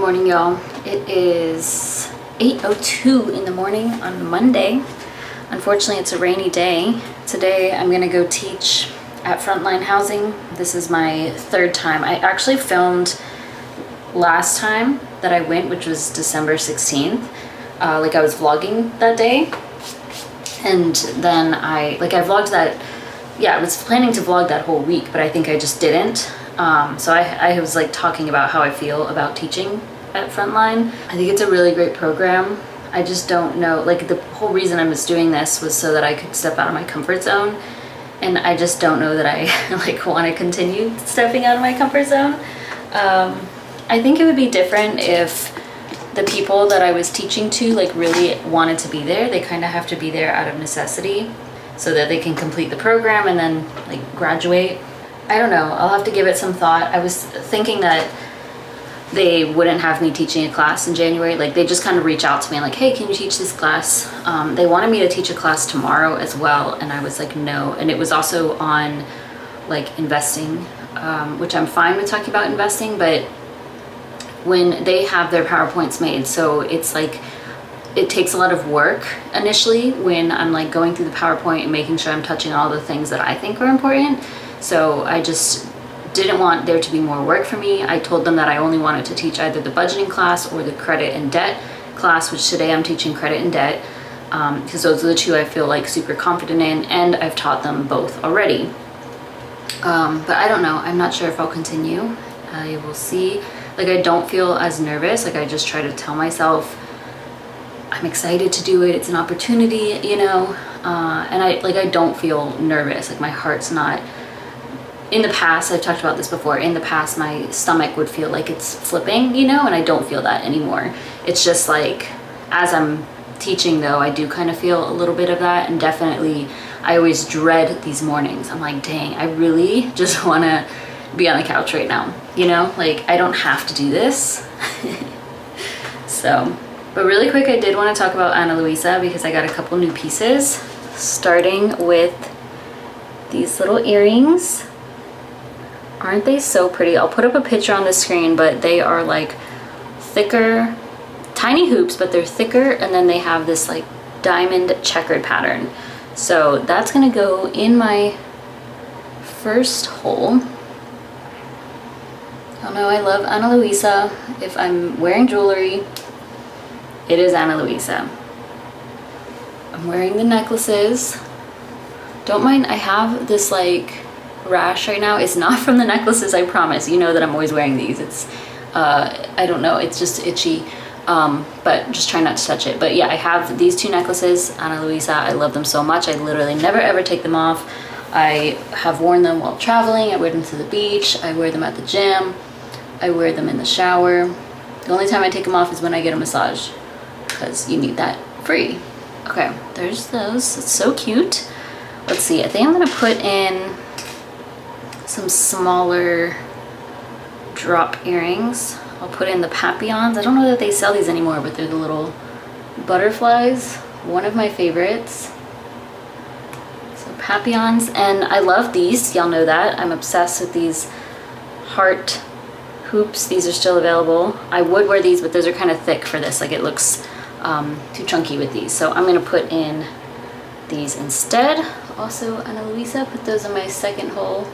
morning, y'all. It is 8:02 in the morning on Monday. Unfortunately, it's a rainy day. Today, I'm gonna go teach at Frontline Housing. This is my third time. I actually filmed last time that I went, which was December 16th. I was vlogging that day. And then I vlogged that, I was planning to vlog that whole week, but I think I just didn't. So I was talking about how I feel about teaching at Frontline. I think it's a really great program. I just don't know, the whole reason I was doing this was so that I could step out of my comfort zone. And I just don't know that I want to continue stepping out of my comfort zone. I think it would be different if the people that I was teaching to really wanted to be there. They kind of have to be there out of necessity so that they can complete the program and then graduate. I don't know, I'll have to give it some thought. I was thinking that they wouldn't have me teaching a class in January. They just kind of reach out to me and hey, can you teach this class? They wanted me to teach a class tomorrow as well, and I was no. And it was also on investing, which I'm fine with talking about investing, but when they have their PowerPoints made, so it's it takes a lot of work initially when I'm going through the PowerPoint and making sure I'm touching all the things that I think are important. So I just didn't want there to be more work for me. I told them that I only wanted to teach either the budgeting class or the credit and debt class, which today I'm teaching credit and debt, because those are the two I feel super confident in, and I've taught them both already. But I don't know, I'm not sure if I'll continue. I will see. I don't feel as nervous. I just try to tell myself I'm excited to do it. It's an opportunity, and I don't feel nervous. My heart's not. In the past, I've talked about this before, in the past my stomach would feel it's flipping, and I don't feel that anymore. It's just as I'm teaching though, I do kind of feel a little bit of that, and definitely I always dread these mornings. I'm dang, I really just want to be on the couch right now, I don't have to do this. So, but really quick, I did want to talk about Ana Luisa because I got a couple new pieces, starting with these little earrings. Aren't they so pretty? I'll put up a picture on the screen, but they are thicker, tiny hoops, but they're thicker, and then they have this diamond checkered pattern. So that's gonna go in my first hole. Y'all know I love Ana Luisa. If I'm wearing jewelry, it is Ana Luisa. I'm wearing the necklaces. Don't mind, I have this rash right now. It's not from the necklaces, I promise. You know that I'm always wearing these. It's I don't know, it's just itchy, but just try not to touch it. But yeah, I have these two necklaces, Ana Luisa. I love them so much. I literally never ever take them off. I have worn them while traveling. I wear them to the beach. I wear them at the gym. I wear them in the shower. The only time I take them off is when I get a massage, because you need that free. Okay, there's those. It's so cute. Let's see, I think I'm gonna put in some smaller drop earrings. I'll put in the papillons. I don't know that they sell these anymore, but they're the little butterflies. One of my favorites. So papillons, and I love these. Y'all know that. I'm obsessed with these heart hoops. These are still available. I would wear these, but those are kind of thick for this. It looks too chunky with these. So I'm gonna put in these instead. Also, Ana Luisa, put those in my second hole.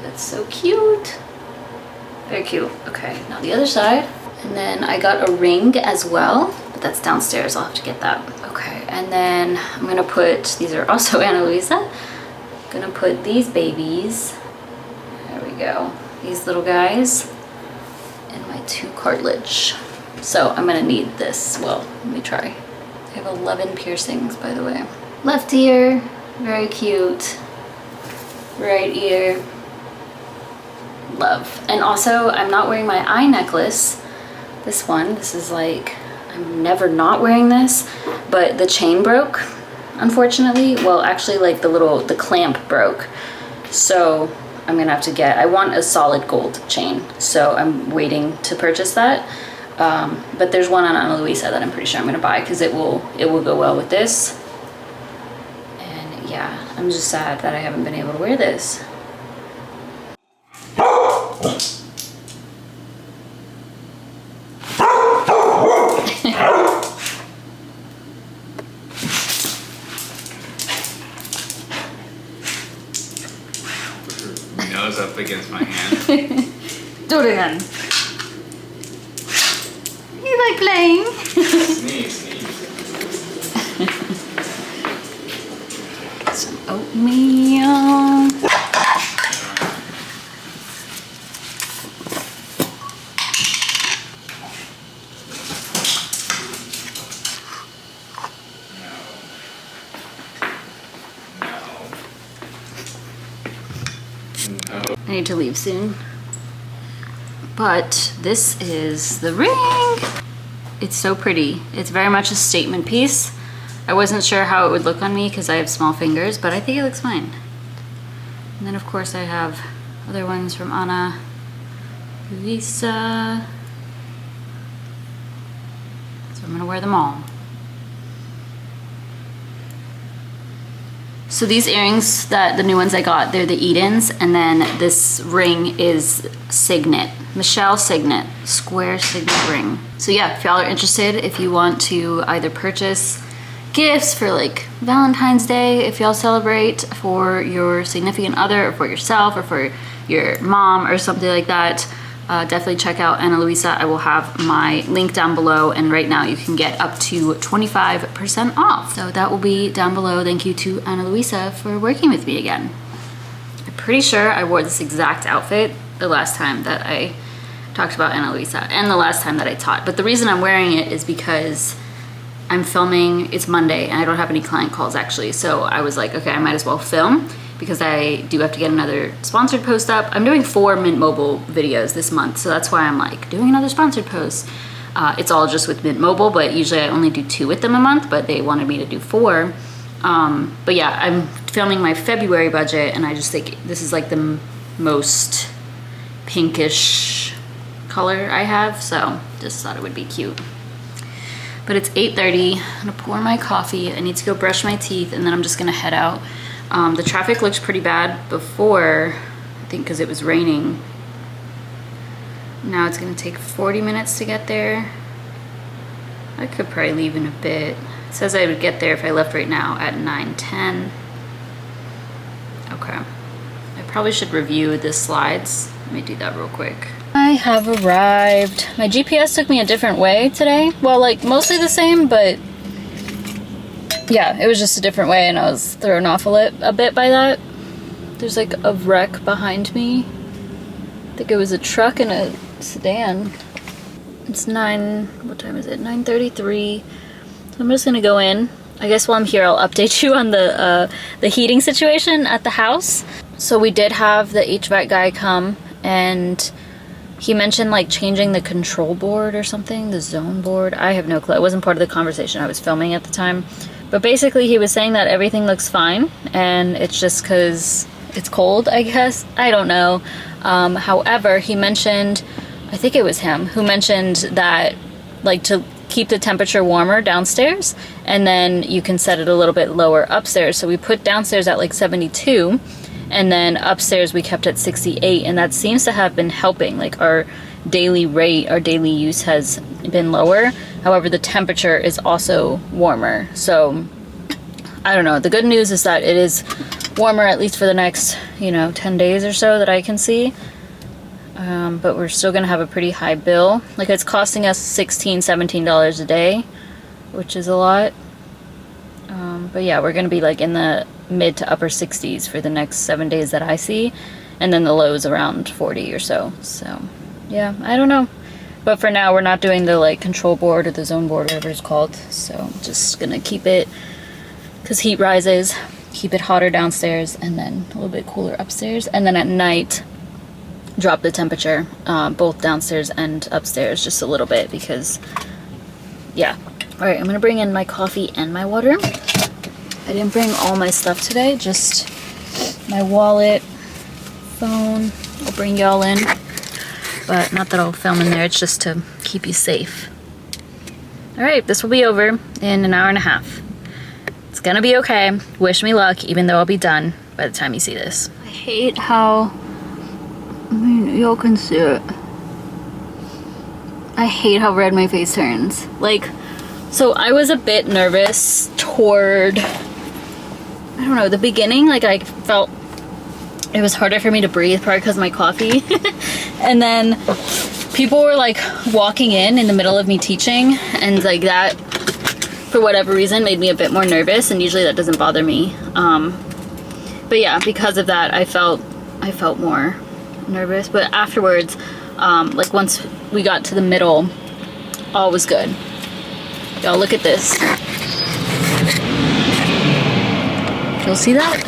That's so cute. Very cute. Okay, now the other side. And then I got a ring as well, but that's downstairs. I'll have to get that. Okay, and then I'm gonna put, these are also Ana Luisa. I'm gonna put these babies, there we go, these little guys, in my two cartilage. So I'm gonna need this. Well, let me try. I have 11 piercings, by the way. Left ear, very cute. Right ear. Love. And also, I'm not wearing my eye necklace. This one, this is I'm never not wearing this, but the chain broke, unfortunately. Well, actually the clamp broke. So I'm gonna have to I want a solid gold chain. So I'm waiting to purchase that. But there's one on Ana Luisa that I'm pretty sure I'm gonna buy because it will go well with this. And yeah, I'm just sad that I haven't been able to wear this. against my hand. Do it again. You like playing? Sneeze, sneeze. Some oatmeal. I need to leave soon. But this is the ring. It's so pretty. It's very much a statement piece. I wasn't sure how it would look on me because I have small fingers, but I think it looks fine. And then of course I have other ones from Ana Luisa. So I'm gonna wear them all. So these earrings, the new ones I got, they're the Edens, and then this ring is Signet, Michelle Signet, square signet ring. So yeah, if y'all are interested, if you want to either purchase gifts for like Valentine's Day, if y'all celebrate, for your significant other, or for yourself, or for your mom, or something like that, definitely check out Ana Luisa. I will have my link down below, and right now you can get up to 25% off. So that will be down below. Thank you to Ana Luisa for working with me again. I'm pretty sure I wore this exact outfit the last time that I talked about Ana Luisa, and the last time that I taught. But the reason I'm wearing it is because I'm filming, it's Monday, and I don't have any client calls actually. So I was like, okay, I might as well film, because I do have to get another sponsored post up. I'm doing 4 Mint Mobile videos this month, so that's why I'm like doing another sponsored post. It's all just with Mint Mobile, but usually I only do 2 with them a month, but they wanted me to do 4. But yeah, I'm filming my February budget, and I just think this is like the most pinkish color I have, so just thought it would be cute. But it's 8:30, I'm gonna pour my coffee. I need to go brush my teeth, and then I'm just gonna head out. The traffic looked pretty bad before, I think because it was raining. Now it's gonna take 40 minutes to get there. I could probably leave in a bit. It says I would get there if I left right now at 9:10. Okay. I probably should review the slides. Let me do that real quick. I have arrived. My GPS took me a different way today. Well, like mostly the same, but yeah, it was just a different way, and I was thrown off a bit by that. There's like a wreck behind me. I think it was a truck and a sedan. It's what time is it? 9:33. So I'm just gonna go in. I guess while I'm here, I'll update you on the heating situation at the house. So we did have the HVAC guy come, and he mentioned like changing the control board or something, the zone board. I have no clue. It wasn't part of the conversation. I was filming at the time. But basically he was saying that everything looks fine, and it's just because it's cold, I guess. I don't know. However, he mentioned, I think it was him, who mentioned that like to keep the temperature warmer downstairs, and then you can set it a little bit lower upstairs. So we put downstairs at like 72, and then upstairs we kept at 68, and that seems to have been helping. Like our daily rate, our daily use has been lower. However, the temperature is also warmer. So I don't know. The good news is that it is warmer at least for the next, 10 days or so that I can see. But we're still gonna have a pretty high bill. Like it's costing us $16, $17 a day, which is a lot. But yeah, we're gonna be like in the mid to upper 60s for the next 7 days that I see, and then the lows around 40 or so. So yeah, I don't know. But for now, we're not doing the like control board or the zone board, whatever it's called. So I'm just gonna keep it, because heat rises, keep it hotter downstairs and then a little bit cooler upstairs. And then at night, drop the temperature, both downstairs and upstairs just a little bit, because yeah. All right, I'm gonna bring in my coffee and my water. I didn't bring all my stuff today, just my wallet, phone. I'll bring y'all in, but not that I'll film in there, it's just to keep you safe. All right, this will be over in an hour and a half. It's gonna be okay. Wish me luck, even though I'll be done by the time you see this. I hate how, y'all can see it. I hate how red my face turns. Like, so I was a bit nervous toward, I don't know, the beginning. Like I felt it was harder for me to breathe, probably because of my coffee. And then people were like walking in the middle of me teaching, and like that, for whatever reason, made me a bit more nervous, and usually that doesn't bother me. But yeah, because of that, I felt more nervous. But afterwards, like once we got to the middle, all was good. Y'all, look at this. You'll see that?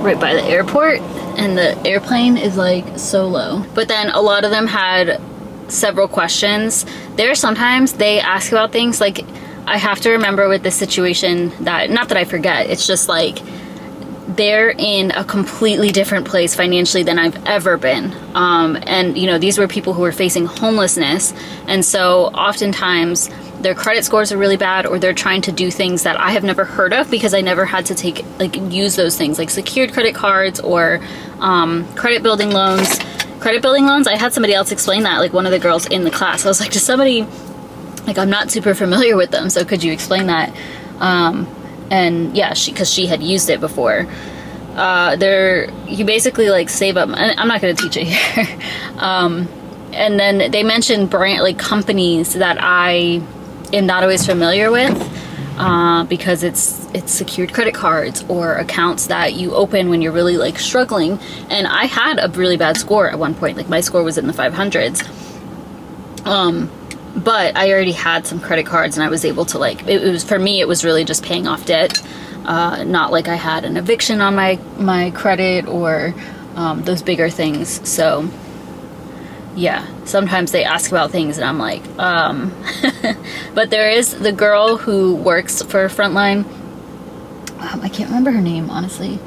Right by the airport, and the airplane is like so low. But then a lot of them had several questions. There sometimes they ask about things like, I have to remember with this situation that, not that I forget, it's just like they're in a completely different place financially than I've ever been. And you know, these were people who were facing homelessness, and so oftentimes their credit scores are really bad, or they're trying to do things that I have never heard of because I never had to use those things like secured credit cards or credit building loans. Credit building loans, I had somebody else explain that, like one of the girls in the class. I was like, does somebody, like, I'm not super familiar with them, so could you explain that? And yeah, because she had used it before. You basically like save up, I'm not going to teach it here. And then they mentioned companies that I am not always familiar with, because it's secured credit cards or accounts that you open when you're really like struggling. And I had a really bad score at one point, like my score was in the 500s. But I already had some credit cards, and I was able to for me, it was really just paying off debt. Not like I had an eviction on my credit or those bigger things. So yeah, sometimes they ask about things and I'm like, but there is the girl who works for Frontline. I can't remember her name, honestly,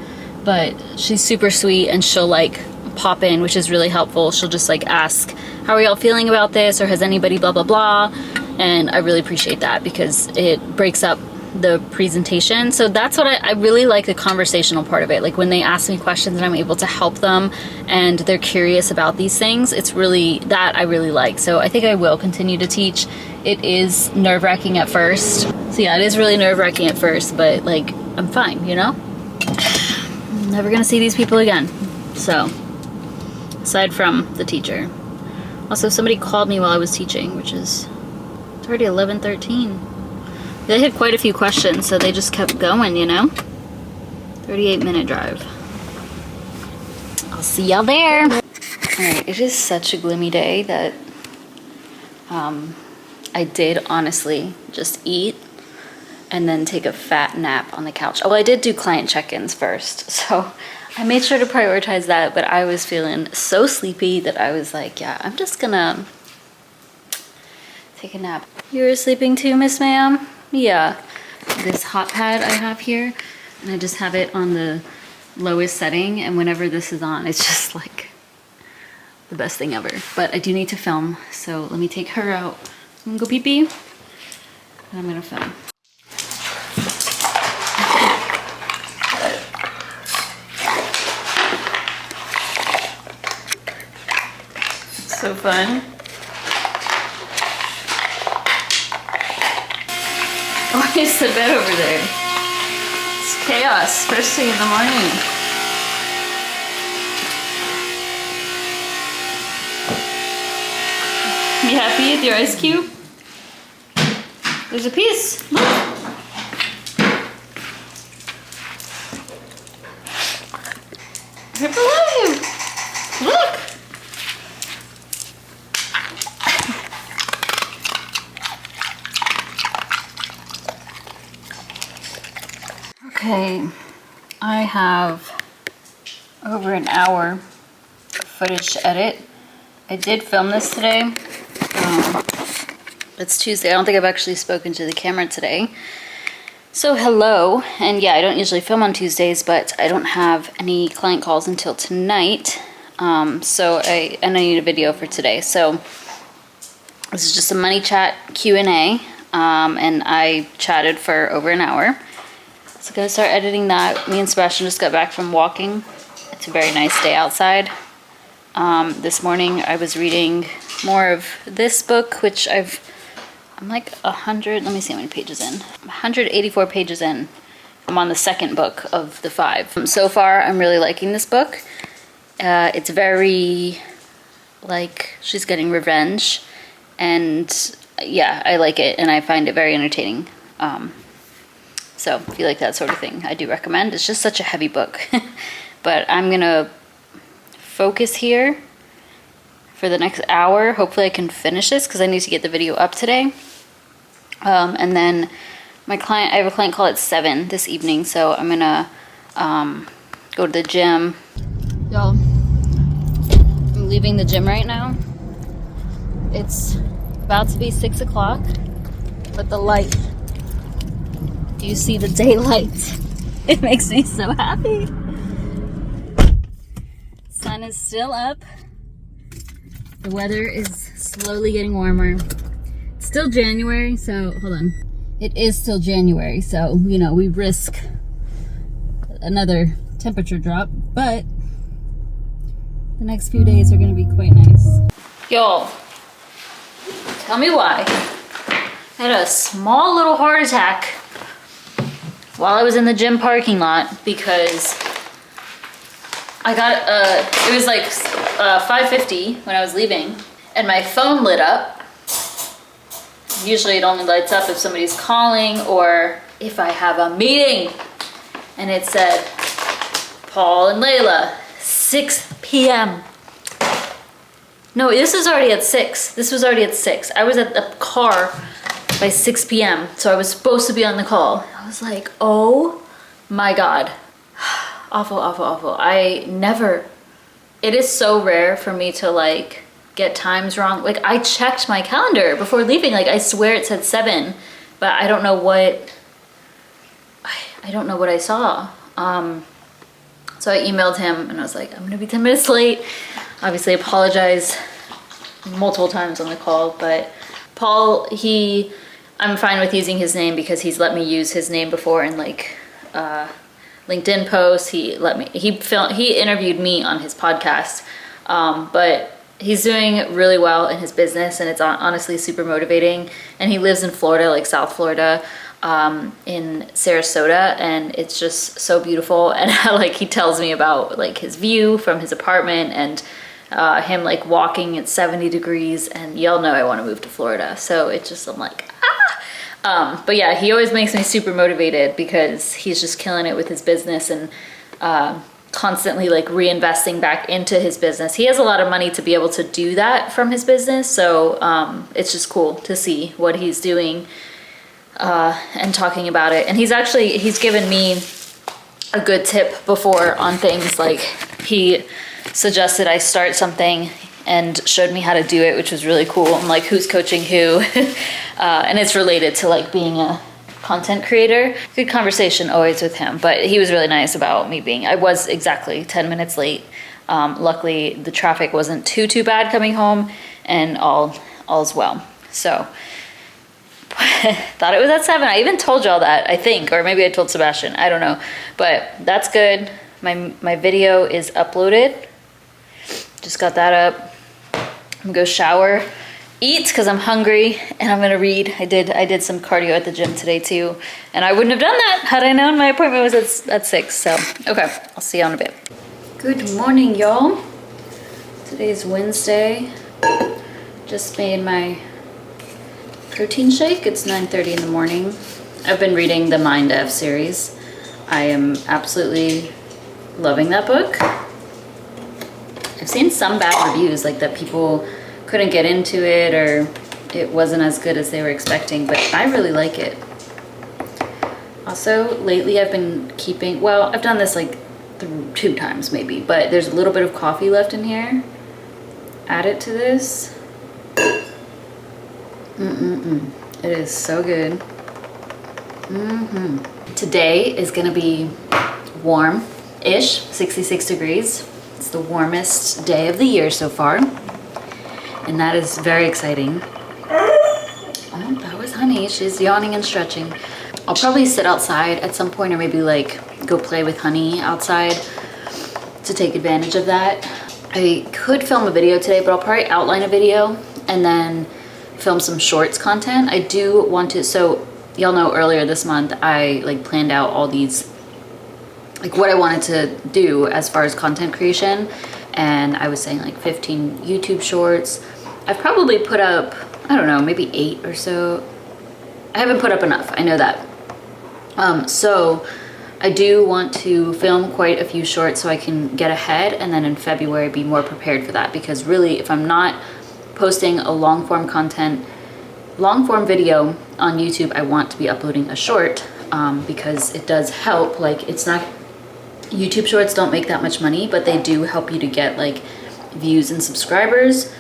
but she's super sweet, and she'll like pop in, which is really helpful. She'll just like ask, how are y'all feeling about this? Or has anybody blah, blah, blah. And I really appreciate that because it breaks up the presentation. So that's what I really like, the conversational part of it. Like when they ask me questions and I'm able to help them and they're curious about these things, it's really that I really like. So I think I will continue to teach. It is nerve-wracking at first. So yeah, it is really nerve-wracking at first, but like I'm fine, you know? I'm never gonna see these people again. So aside from the teacher. Also, somebody called me while I was teaching, which is, it's already 11:13. They had quite a few questions, so they just kept going, you know? 38-minute drive. I'll see y'all there. Alright, it is such a gloomy day that I did honestly just eat and then take a fat nap on the couch. Oh, well, I did do client check-ins first, so I made sure to prioritize that, but I was feeling so sleepy that I was like, yeah, I'm just gonna take a nap. You were sleeping too, Miss Ma'am? Yeah. This hot pad I have here, and I just have it on the lowest setting, and whenever this is on, it's just like the best thing ever. But I do need to film, so let me take her out. I'm gonna go pee-pee, and I'm gonna film. So fun. Why is the bed over there? It's chaos first thing in the morning. You happy with your ice cube? There's a piece. Look. Right below you. Look. Okay, I have over an hour of footage to edit. I did film this today. It's Tuesday. I don't think I've actually spoken to the camera today. So hello, and yeah, I don't usually film on Tuesdays, but I don't have any client calls until tonight. So I need a video for today. So this is just a money chat Q&A, and I chatted for over an hour. So I'm gonna start editing that. Me and Sebastian just got back from walking. It's a very nice day outside. This morning I was reading more of this book, which I'm like 100, let me see how many pages in. 184 pages in. I'm on the second book of the 5. So far, I'm really liking this book. It's very, like, she's getting revenge. And yeah, I like it, and I find it very entertaining. So if you like that sort of thing, I do recommend. It's just such a heavy book. But I'm gonna focus here for the next hour. Hopefully I can finish this because I need to get the video up today. And then I have a client call at 7 this evening, so I'm gonna go to the gym. Y'all, I'm leaving the gym right now. It's about to be 6 o'clock, but the light, do you see the daylight? It makes me so happy. Sun is still up. The weather is slowly getting warmer. It's still January, so hold on. It is still January, so, you know, we risk another temperature drop, but the next few days are gonna be quite nice. Y'all, tell me why. I had a small little heart attack while I was in the gym parking lot because I got, it was like 5:50 when I was leaving, and my phone lit up. Usually it only lights up if somebody's calling or if I have a meeting. And it said, Paul and Layla, 6 p.m. No, this was already at 6. This was already at 6. I was at the car by 6 p.m. So I was supposed to be on the call. I was like, oh my God. Awful, awful, awful. It is so rare for me to like get times wrong. Like I checked my calendar before leaving. Like I swear it said 7, but I don't know what I saw. So I emailed him and I was like, I'm gonna be 10 minutes late. Obviously apologize multiple times on the call, but Paul, I'm fine with using his name because he's let me use his name before in like LinkedIn posts. He interviewed me on his podcast, but he's doing really well in his business, and it's honestly super motivating. And he lives in Florida, like South Florida, in Sarasota, and it's just so beautiful. And like he tells me about like his view from his apartment and him like walking at 70 degrees, and y'all know I want to move to Florida, so it's just, I'm like, but yeah, he always makes me super motivated because he's just killing it with his business and constantly like reinvesting back into his business. He has a lot of money to be able to do that from his business, so it's just cool to see what he's doing and talking about it. And he's given me a good tip before on things. Like he suggested I start something and showed me how to do it, which was really cool. I'm like, who's coaching who? And it's related to like being a content creator. Good conversation always with him, but he was really nice about me I was exactly 10 minutes late. Luckily the traffic wasn't too bad coming home, and all's well. So thought it was at 7. I even told y'all that, I think, or maybe I told Sebastian, I don't know, but that's good. My video is uploaded. Just got that up. I'm gonna go shower, eat because I'm hungry, and I'm gonna read. I did some cardio at the gym today too, and I wouldn't have done that had I known my appointment was at 6. So okay, I'll see you in a bit. Good morning, y'all. Today's Wednesday. Just made my protein shake. It's 9:30 in the morning. I've been reading the Mind F series. I am absolutely loving that book. I've seen some bad reviews, like that people couldn't get into it or it wasn't as good as they were expecting, but I really like it. Also, lately I've been I've done this like 2 times maybe, but there's a little bit of coffee left in here. Add it to this. It is so good. Today is gonna be warm-ish, 66 degrees. It's the warmest day of the year so far, and that is very exciting. Oh, that was Honey. She's yawning and stretching. I'll probably sit outside at some point, or maybe like go play with Honey outside to take advantage of that. I could film a video today, but I'll probably outline a video and then film some shorts content. I do want to, so y'all know earlier this month, I like planned out all these, like what I wanted to do as far as content creation. And I was saying like 15 YouTube shorts. I've probably put up, I don't know, maybe 8 or so. I haven't put up enough, I know that. So I do want to film quite a few shorts so I can get ahead, and then in February be more prepared for that, because really if I'm not posting a long form video on YouTube, I want to be uploading a short, because it does help. Like, it's not, YouTube shorts don't make that much money, but they do help you to get like views and subscribers.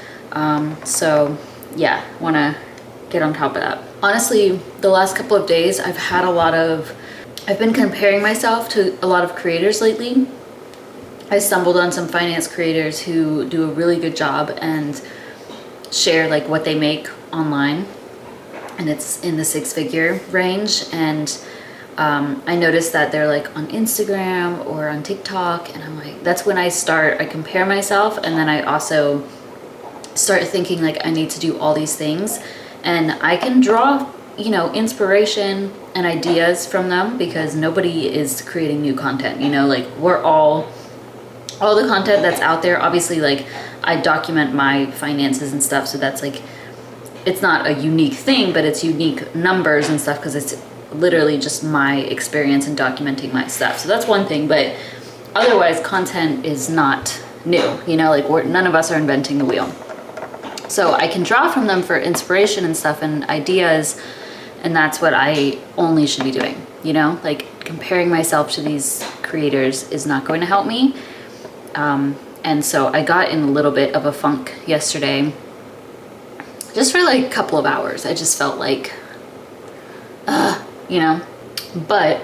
So yeah, want to get on top of that. Honestly, the last couple of days I've been comparing myself to a lot of creators lately. I stumbled on some finance creators who do a really good job and share like what they make online, and it's in the 6-figure range. And I noticed that they're like on Instagram or on TikTok, and I'm like, that's when I compare myself, and then I also start thinking like I need to do all these things, and I can draw, you know, inspiration and ideas from them, because nobody is creating new content, you know, like we're all the content that's out there. Obviously, like I document my finances and stuff, so that's like, it's not a unique thing, but it's unique numbers and stuff, because it's literally just my experience in documenting my stuff. So that's one thing, but otherwise content is not new, you know, like none of us are inventing the wheel. So I can draw from them for inspiration and stuff and ideas, and that's what I only should be doing, you know, like comparing myself to these creators is not going to help me. And so I got in a little bit of a funk yesterday, just for like a couple of hours. I just felt like, you know, but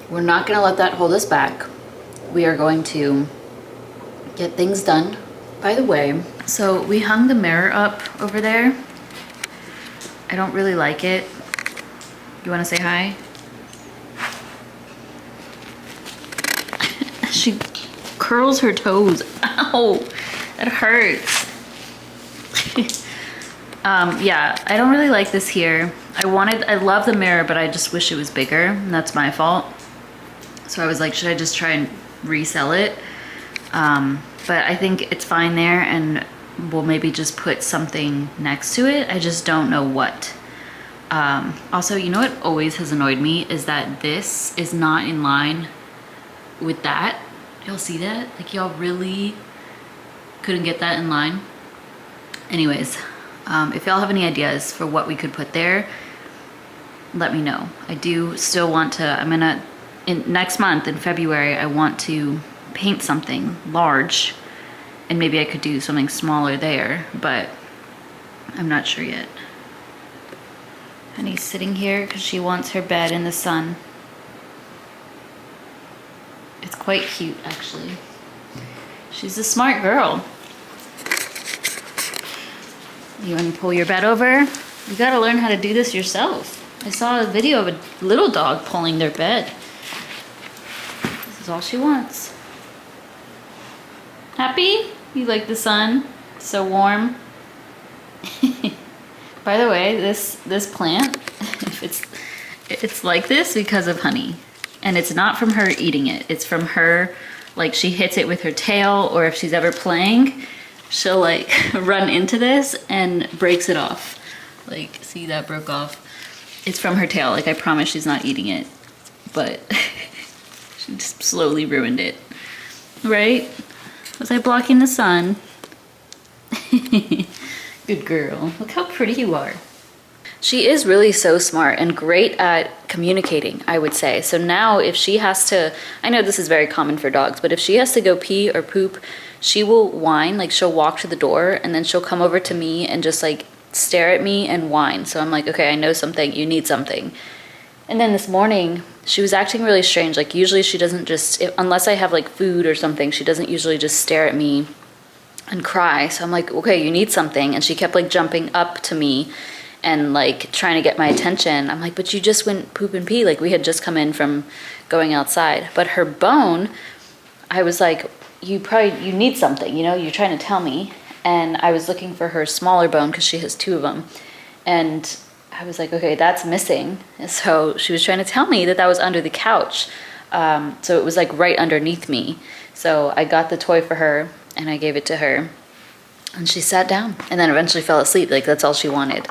we're not going to let that hold us back. We are going to get things done. By the way, so we hung the mirror up over there. I don't really like it. You want to say hi? She curls her toes. Ow, that hurts. Yeah, I don't really like this here. I love the mirror, but I just wish it was bigger, and that's my fault. So I was like, should I just try and resell it? But I think it's fine there, and we'll maybe just put something next to it. I just don't know what. Also, you know what always has annoyed me is that this is not in line with that. Y'all see that? Like, y'all really couldn't get that in line? Anyways, if y'all have any ideas for what we could put there, let me know. I do still want to, next month in February, I want to paint something large, and maybe I could do something smaller there, but I'm not sure yet. Honey's sitting here because she wants her bed in the sun. It's quite cute, actually. She's a smart girl. You want to pull your bed over? You gotta learn how to do this yourself. I saw a video of a little dog pulling their bed. This is all she wants. Happy? You like the sun? It's so warm. By the way, this plant, it's like this because of Honey. And it's not from her eating it. It's from her, like, she hits it with her tail, or if she's ever playing, she'll like run into this and breaks it off. Like, see, that broke off. It's from her tail. Like, I promise she's not eating it, but she just slowly ruined it. Right? Was I blocking the sun? Good girl. Look how pretty you are. She is really so smart and great at communicating, I would say. So now if she has to, I know this is very common for dogs, but if she has to go pee or poop, she will whine. Like, she'll walk to the door and then she'll come over to me and just like stare at me and whine. So I'm like, okay, I know something, you need something. And then this morning, she was acting really strange. Like, usually she doesn't just, unless I have like food or something, she doesn't usually just stare at me and cry. So I'm like, okay, you need something. And she kept like jumping up to me and like trying to get my attention. I'm like, but you just went poop and pee. Like, we had just come in from going outside. But her bone, I was like, you need something, you know, you're trying to tell me. And I was looking for her smaller bone because she has 2 of them. And I was like, okay, that's missing. And so she was trying to tell me that that was under the couch. So it was like right underneath me. So I got the toy for her and I gave it to her. And she sat down and then eventually fell asleep. Like that's all she wanted.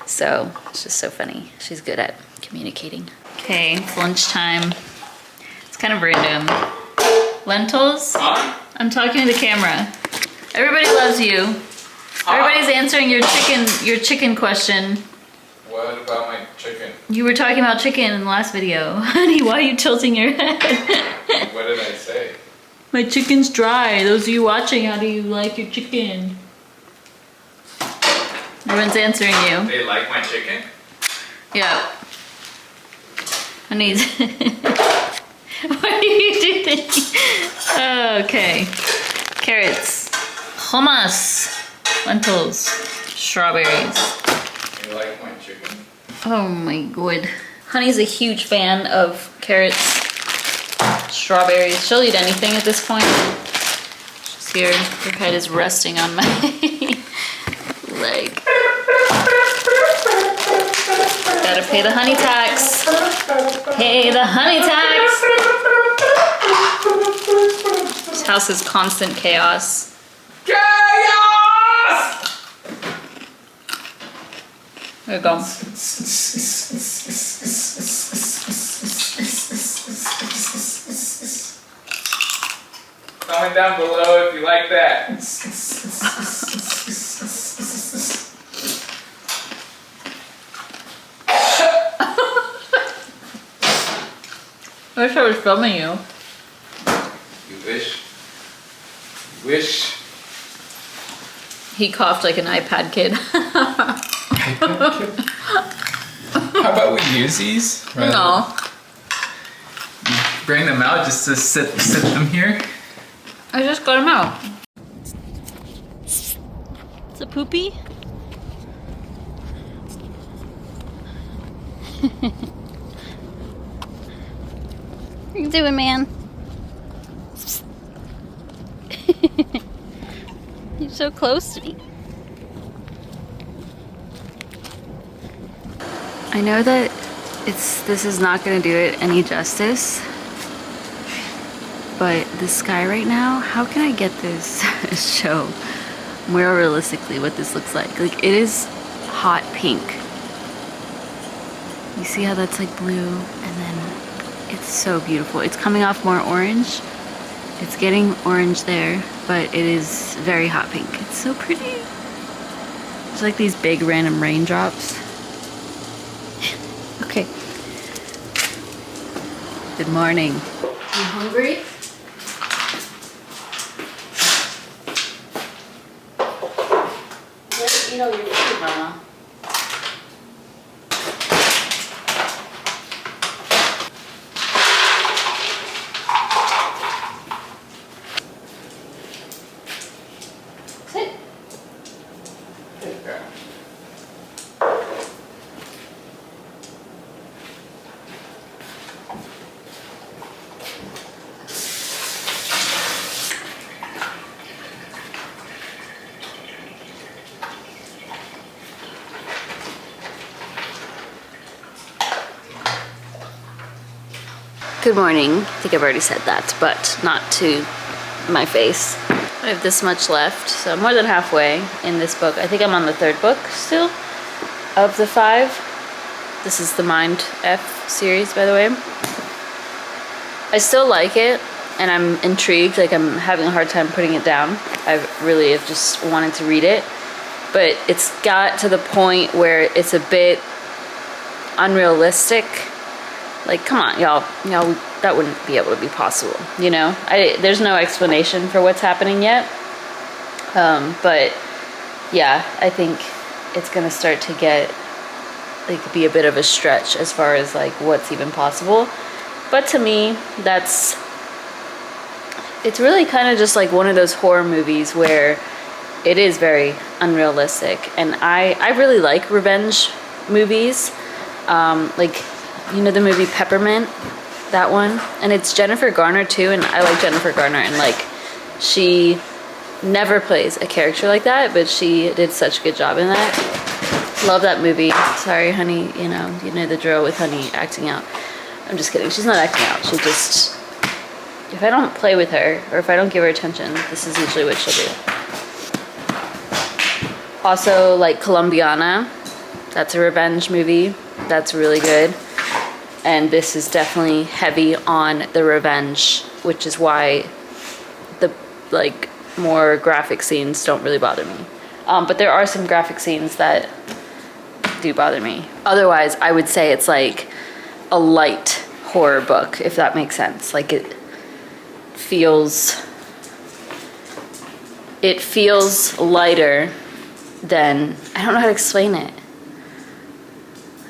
So it's just so funny. She's good at communicating. Okay, it's lunchtime. It's kind of random. Lentils? Huh? I'm talking to the camera. Everybody loves you. Everybody's answering your chicken question. What about my chicken? You were talking about chicken in the last video. Honey, why are you tilting your head? What did I say? My chicken's dry. Those of you watching, how do you like your chicken? Everyone's answering you. They like my chicken? Yeah. Honey, why do you do this? Okay. Carrots. Hummus. Lentils. Strawberries. They like my chicken. Oh my god. Honey's a huge fan of carrots, strawberries. She'll eat anything at this point. She's here. Her head is resting on my leg. Gotta pay the honey tax. Pay the honey tax. This house is constant chaos. Chaos! There we go. Comment down below if you like that. I wish I was filming you. You wish. You wish. He coughed like an iPad kid. How about we use these? No. Bring them out just to sit them here. I just got him out. It's a poopy. What are you doing, man? You're so close to me. I know that this is not going to do it any justice, but the sky right now, how can I get this show more realistically what this looks like? Like, it is hot pink. You see how that's like blue, and then it's so beautiful. It's coming off more orange. It's getting orange there, but it is very hot pink. It's so pretty. It's like these big random raindrops. Okay. Good morning. You hungry? Let's eat all your food, Mama. Sit. Good girl. Good morning. I think I've already said that, but not to my face. I have this much left, so I'm more than halfway in this book. I think I'm on the third book still of the 5. This is the Mind F series, by the way. I still like it, and I'm intrigued. Like, I'm having a hard time putting it down. I really have just wanted to read it, but it's got to the point where it's a bit unrealistic. Like, come on, y'all, that wouldn't be able to be possible, you know? There's no explanation for what's happening yet. But yeah, I think it's gonna start to get, like, be a bit of a stretch as far as, like, what's even possible. But to me, it's really kind of just like one of those horror movies where it is very unrealistic. And I really like revenge movies. Like, you know the movie Peppermint? That one? And it's Jennifer Garner too, and I like Jennifer Garner, and like, she never plays a character like that, but she did such a good job in that. Love that movie. Sorry, honey, you know the drill with honey acting out. I'm just kidding. She's not acting out. She just, if I don't play with her or if I don't give her attention, this is usually what she'll do. Also, like Colombiana, that's a revenge movie. That's really good. And this is definitely heavy on the revenge, which is why the like more graphic scenes don't really bother me. But there are some graphic scenes that do bother me. Otherwise, I would say it's like a light horror book, if that makes sense. Like it feels lighter than, I don't know how to explain it.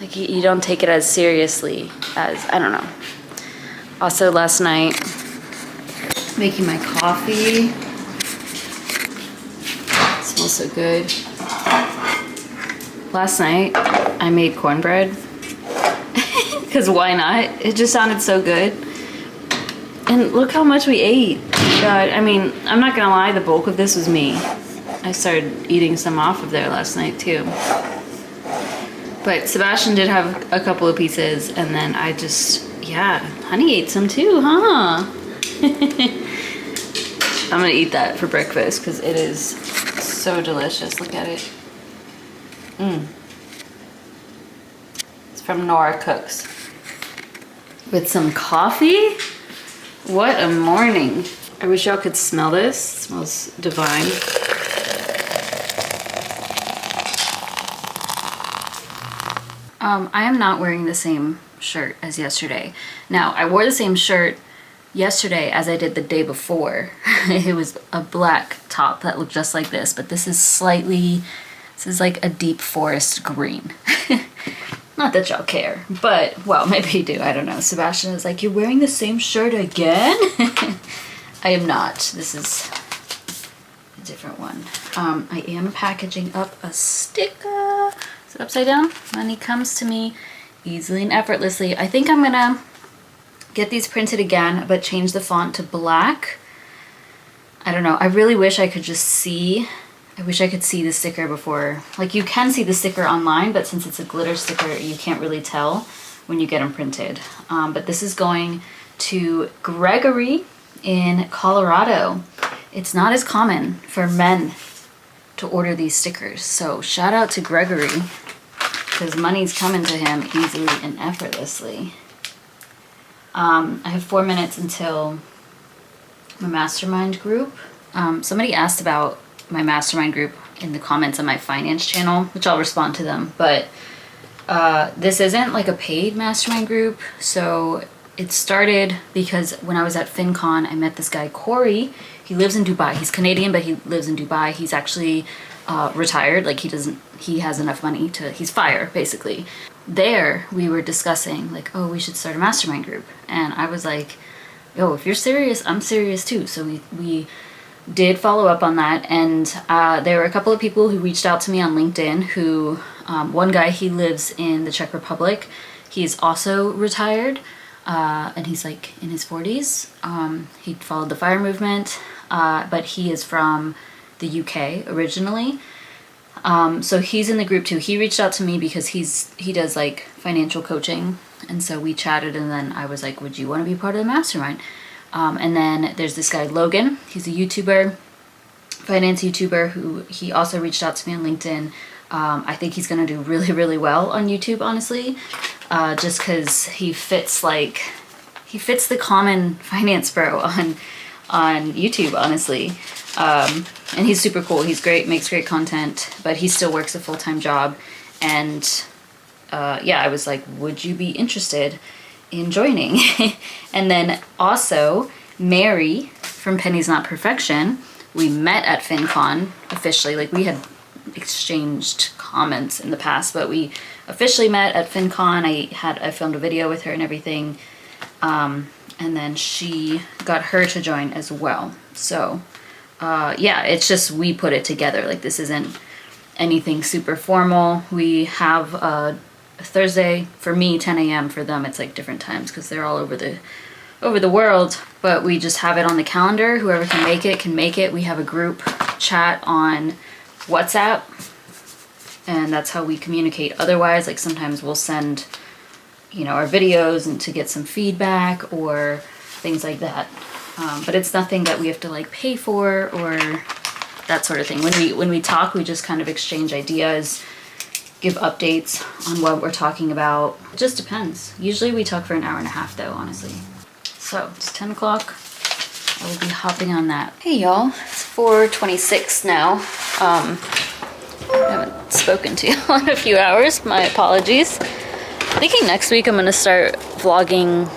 Like you don't take it as seriously as, I don't know. Also last night, making my coffee. It smells so good. Last night, I made cornbread. Because why not? It just sounded so good. And look how much we ate. God, I mean, I'm not gonna lie, the bulk of this was me. I started eating some off of there last night too. But Sebastian did have a couple of pieces, and then I just, yeah, honey ate some too, huh? I'm gonna eat that for breakfast because it is so delicious. Look at it. It's from Nora Cooks. With some coffee? What a morning. I wish y'all could smell this. It smells divine. I am not wearing the same shirt as yesterday. Now, I wore the same shirt yesterday as I did the day before. It was a black top that looked just like this, but this is like a deep forest green. Not that y'all care, but, well, maybe you do, I don't know. Sebastian is like, you're wearing the same shirt again? I am not. This is a different one. I am packaging up a sticker. Is it upside down? Money comes to me easily and effortlessly. I think I'm gonna get these printed again, but change the font to black. I don't know. I really wish I could just see. I wish I could see the sticker before. Like, you can see the sticker online, but since it's a glitter sticker, you can't really tell when you get them printed. But this is going to Gregory in Colorado. It's not as common for men to order these stickers. So shout out to Gregory, because money's coming to him easily and effortlessly. I have 4 minutes until my mastermind group. Somebody asked about my mastermind group in the comments on my finance channel, which I'll respond to them, but this isn't like a paid mastermind group. So it started because when I was at FinCon, I met this guy, Corey. He lives in Dubai. He's Canadian, but he lives in Dubai. He's actually retired. Like he has enough money to, he's FIRE basically. There we were discussing like, oh, we should start a mastermind group. And I was like, yo, if you're serious, I'm serious too. So we did follow up on that. And there were a couple of people who reached out to me on LinkedIn who, one guy, he lives in the Czech Republic. He's also retired. And he's like in his 40s. He followed the FIRE movement, but he is from the UK originally. So he's in the group too. He reached out to me because he does like financial coaching. And so we chatted, and then I was like, would you want to be part of the mastermind? And then there's this guy, Logan. He's a YouTuber, finance YouTuber, who he also reached out to me on LinkedIn. I think he's going to do really, really well on YouTube, honestly. Just because he fits the common finance bro on YouTube, honestly. And he's super cool. He's great, makes great content, but he still works a full-time job. And yeah, I was like, would you be interested in joining? And then also Mary from Penny's Not Perfection, we met at FinCon officially. Like, we had exchanged comments in the past, but we officially met at FinCon. I filmed a video with her and everything. And then she got her to join as well. So yeah, it's just, we put it together. Like, this isn't anything super formal. We have Thursday, for me, 10 a.m. For them, it's like different times because they're all over the world. But we just have it on the calendar. Whoever can make it, can make it. We have a group chat on WhatsApp. and that's how we communicate. Otherwise, like sometimes we'll send, you know, our videos and to get some feedback or things like that. But it's nothing that we have to like pay for or that sort of thing. When we talk, we just kind of exchange ideas, give updates on what we're talking about. It just depends. Usually we talk for an hour and a half though, honestly. So it's 10 o'clock. I will be hopping on that. Hey y'all, it's 4:26 now. I haven't spoken to you in a few hours. My apologies. Thinking next week I'm gonna start vlogging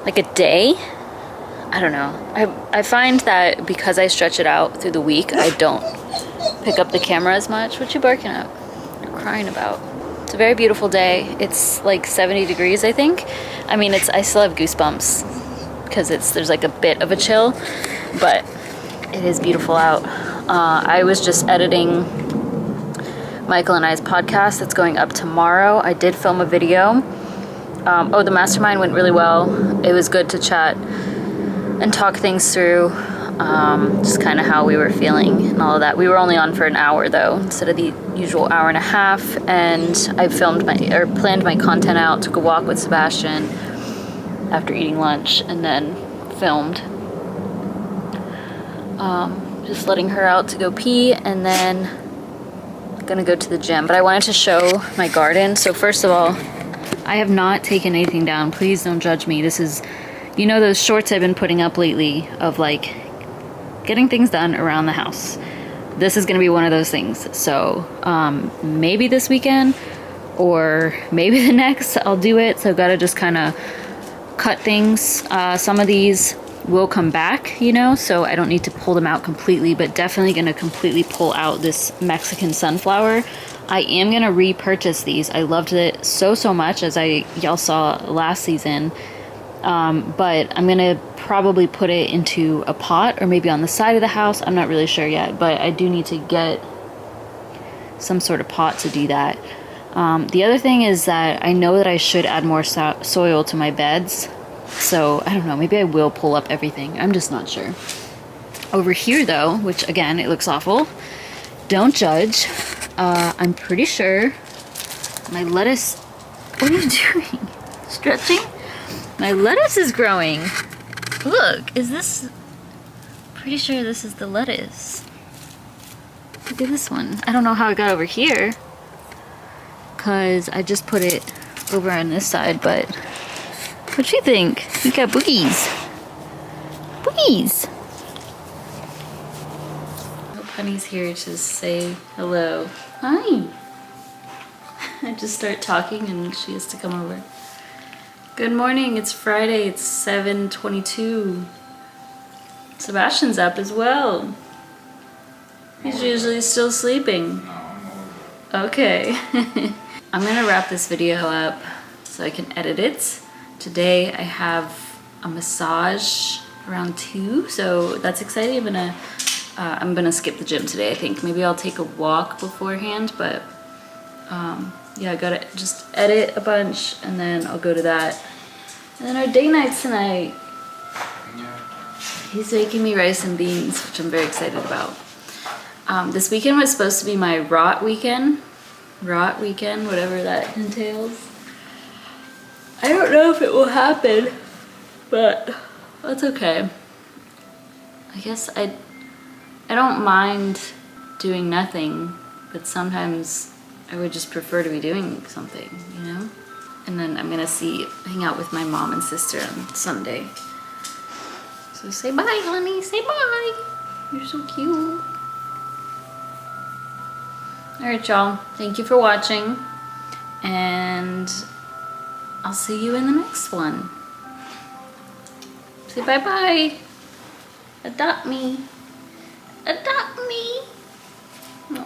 like a day. I don't know. I find that because I stretch it out through the week, I don't pick up the camera as much. What you barking at? You're crying about. It's a very beautiful day. It's like 70 degrees, I think. I mean, I still have goosebumps because there's like a bit of a chill, but it is beautiful out. I was just editing Michael and I's podcast that's going up tomorrow. I did film a video. The Mastermind went really well. It was good to chat and talk things through, just kind of how we were feeling and all of that. We were only on for an hour though, instead of the usual hour and a half, and I planned my content out, took a walk with Sebastian after eating lunch, and then filmed. Just letting her out to go pee, and then gonna go to the gym. But I wanted to show my garden. So first of all, I have not taken anything down. Please don't judge me. This is, you know, those shorts I've been putting up lately of like getting things done around the house. This is gonna be one of those things. So maybe this weekend or maybe the next I'll do it. So I've got to just kind of cut things. Some of these will come back, you know, so I don't need to pull them out completely, but definitely gonna completely pull out this Mexican sunflower. I am gonna repurchase these. I loved it so much, as y'all saw last season. But I'm gonna probably put it into a pot or maybe on the side of the house. I'm not really sure yet, but I do need to get some sort of pot to do that. The other thing is that I know that I should add more soil to my beds. So I don't know, maybe I will pull up everything. I'm just not sure. Over here though, which again, it looks awful. Don't judge. I'm pretty sure my lettuce, what are you doing? Stretching? My lettuce is growing. Look, pretty sure this is the lettuce. Look at this one. I don't know how it got over here, cause I just put it over on this side, but what you think? You got boogies. Boogies. I hope Honey's here to say hello. Hi. I just start talking and she has to come over. Good morning, it's Friday, it's 7:22. Sebastian's up as well. He's usually still sleeping. Okay. I'm gonna wrap this video up so I can edit it. Today I have a massage around 2, so that's exciting. I'm gonna skip the gym today, I think. Maybe I'll take a walk beforehand, but yeah, I gotta just edit a bunch and then I'll go to that. And then our day nights tonight. Yeah. He's making me rice and beans, which I'm very excited about. This weekend was supposed to be my rot weekend, whatever that entails. I don't know if it will happen, but that's okay. I guess I don't mind doing nothing, but sometimes I would just prefer to be doing something, you know? And then I'm gonna hang out with my mom and sister on Sunday. So say bye, honey, say bye. You're so cute. All right, y'all, thank you for watching, and I'll see you in the next one. Say bye-bye. Adopt me. Adopt me. No.